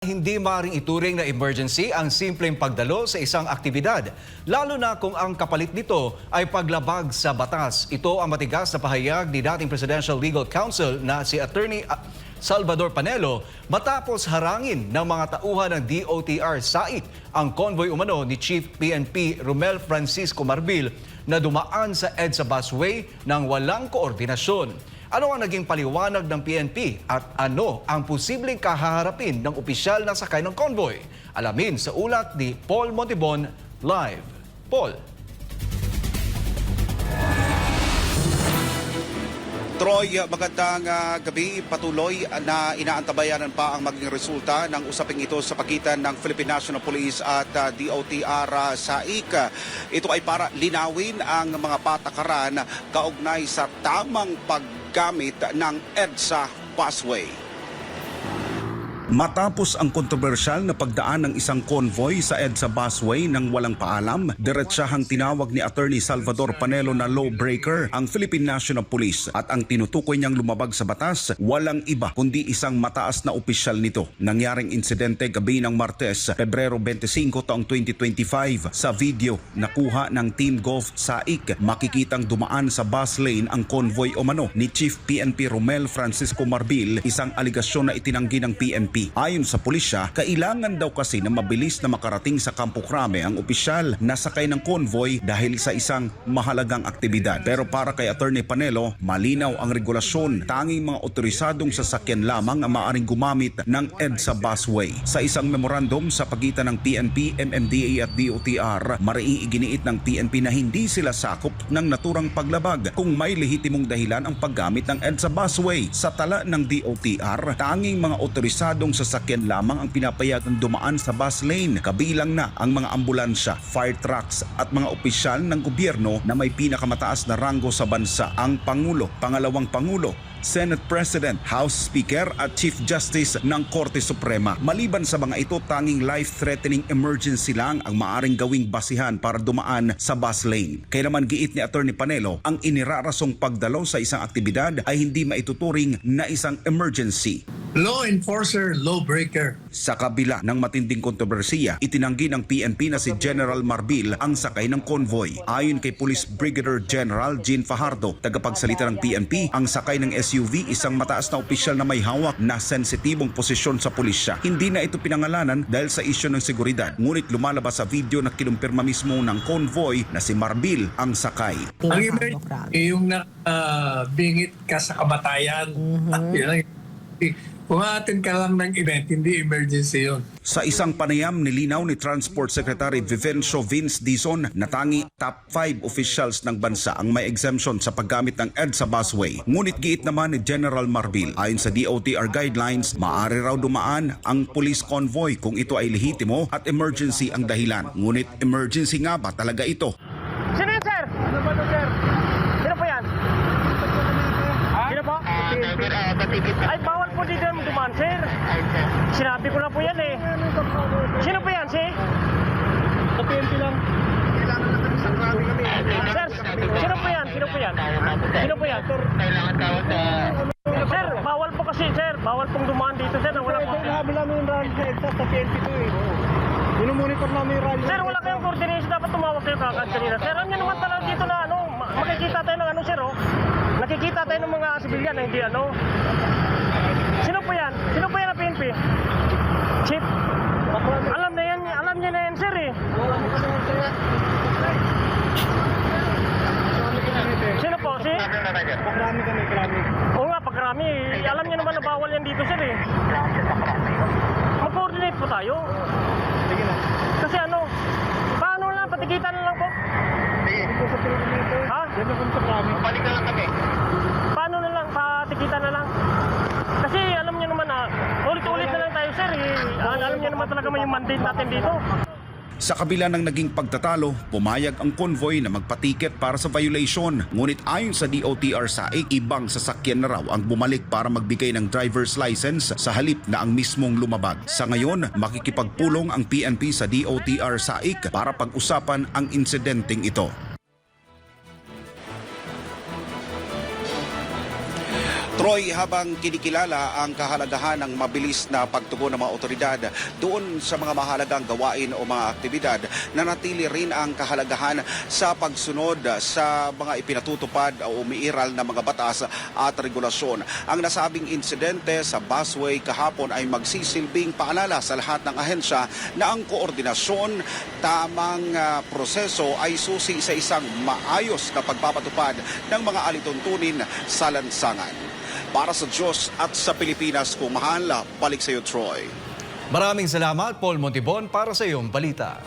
Hindi maaaring ituring na emergency ang simpleng pagdalo sa isang aktibidad, lalo na kung ang kapalit nito ay paglabag sa batas. Ito ang matigas na pahayag ni dating Presidential Legal Counsel na si Attorney Salvador Panelo matapos harangin ng mga tauhan ng DOTR SAIC ang convoy umano ni Chief PNP Romel Francisco Marbil na dumaan sa EDSA busway ng walang koordinasyon. Ano ang naging paliwanag ng PNP at ano ang posibleng kahaharapin ng opisyal na sakay ng convoy? Alamin sa ulat ni Paul Montibon live. Paul. Troy, magandang gabi. Patuloy na inaantabayanan pa ang maging resulta ng usaping ito sa pagitan ng Philippine National Police at DOTR SAIC. Ito ay para linawin ang mga patakaran kaugnay sa tamang paggamit ng EDSA busway. Matapos ang kontrobersyal na pagdaan ng isang convoy sa EDSA busway nang walang paalam, diretsahang tinawag ni Attorney Salvador Panelo na lawbreaker ang Philippine National Police at ang tinutukoy niyang lumabag sa batas, walang iba kundi isang mataas na opisyal nito. Nangyaring insidente gabi ng Martes, Pebrero 25 taong 2025. Sa video nakuha ng Team Golf SAIC, makikitang dumaan sa bus lane ang convoy umano ni Chief PNP Romel Francisco Marbil, isang aligasyon na itinanggi ng PNP. Ayon sa pulisya, kailangan daw kasi na mabilis na makarating sa Campo Crame ang opisyal na sakay ng convoy dahil sa isang mahalagang aktibidad. Pero para kay Attorney Panelo, malinaw ang regulasyon. Tanging mga otorisadong sasakyan lamang ang maaaring gumamit ng EDSA busway. Sa isang memorandum sa pagitan ng PNP, MMDA at DOTR, mariiginiit ng PNP na hindi sila sakop ng naturang paglabag kung may lehitimong dahilan ang paggamit ng EDSA busway. Sa tala ng DOTR, tanging mga otorisadong sasakyan lamang ang pinapayagang dumaan sa bus lane, kabilang na ang mga ambulansya, fire trucks at mga opisyal ng gobyerno na may pinakamataas na ranggo sa bansa, ang Pangulo, Pangalawang Pangulo, Senate President, House Speaker at Chief Justice ng Korte Suprema. Maliban sa mga ito, tanging life-threatening emergency lang ang maaring gawing basihan para dumaan sa bus lane. Kaya naman giit ni Attorney Panelo, ang inirarasong pagdalo sa isang aktibidad ay hindi maituturing na isang emergency. Law enforcer, lawbreaker. Sa kabila ng matinding kontrobersiya, itinanggi ng PNP na si General Marbil ang sakay ng convoy. Ayon kay Police Brigadier General Jean Fajardo, tagapagsalita ng PNP, ang sakay ng SUV isang mataas na opisyal na may hawak na sensitibong posisyon sa pulisya. Hindi na ito pinangalanan dahil sa isyu ng seguridad. Ngunit lumalabas sa video na kinumpirma mismo ng convoy na si Marbil ang sakay. Ang emergency, yung bingit ka sa kamatayan. Kung atin ka lang ng event, hindi emergency yun. Sa isang panayam, nilinaw ni Transport Secretary Vivencio Vince Dizon na tangi top 5 officials ng bansa ang may exemption sa paggamit ng EDSA busway. Ngunit giit naman ni General Marbil, ayon sa DOTR guidelines, maaari raw dumaan ang police convoy kung ito ay lehitimo at emergency ang dahilan. Ngunit emergency nga ba talaga ito? Sino yun, sir? Ano ba ito, sir? Sino po yan? Sino po? Ay, bawal po dito dumaan, sir. Sinabi ko na po yan eh. Sino po yan, sir? Sa PNP lang. Sir, sino po yan? Sino po yan? Sino po yan? Sir, bawal po kasi, sir. Bawal pong dumaan dito, sir. Na wala po. Sinabi namin yung rally sa EDSA sa PNP to eh. Minumonitor namin yung rally. Sir, wala kayong coordination. Dapat tumawag kayo kagad kanina. Sir, ano naman talaga dito na ano? Makikita tayo ng ano, sir, oh. Nakikita tayo ng mga sibilyan na hindi ano. Sino po yan? Sino po yan na PNP? Chief? Alam niya na yan, sir, eh. Sino po, si? Pakrami kami. Oo nga, pagkarami. Alam niya naman na bawal yan dito, sir, eh. Mag-coordinate po tayo. Sige na. Kasi ano, paano lang, patikitan na lang po. Ha? Yan na kung pakrami. Balik na lang kami. Paano na lang, patikitan na lang. Kasi alam niyo naman na, ulit-ulit na lang tayo, sir, eh. Alam niyo naman talaga may mandate natin dito. Sa kabila ng naging pagtatalo, pumayag ang convoy na magpatiket para sa violation. Ngunit ayon sa DOTR SAIC, ibang sasakyan na raw ang bumalik para magbigay ng driver's license sa halip na ang mismong lumabag. Sa ngayon, makikipagpulong ang PNP sa DOTR SAIC para pag-usapan ang insidenteng ito. Troy, habang kinikilala ang kahalagahan ng mabilis na pagtugon ng mga otoridad doon sa mga mahalagang gawain o mga aktibidad, nanatili rin ang kahalagahan sa pagsunod sa mga ipinatutupad o umiiral na mga batas at regulasyon. Ang nasabing insidente sa busway kahapon ay magsisilbing paalala sa lahat ng ahensya na ang koordinasyon, tamang proseso ay susi sa isang maayos na pagpapatupad ng mga alituntunin sa lansangan. Para sa Diyos at sa Pilipinas kung mahal, balik sa iyo, Troy. Maraming salamat, Paul Montibon, para sa iyong balita.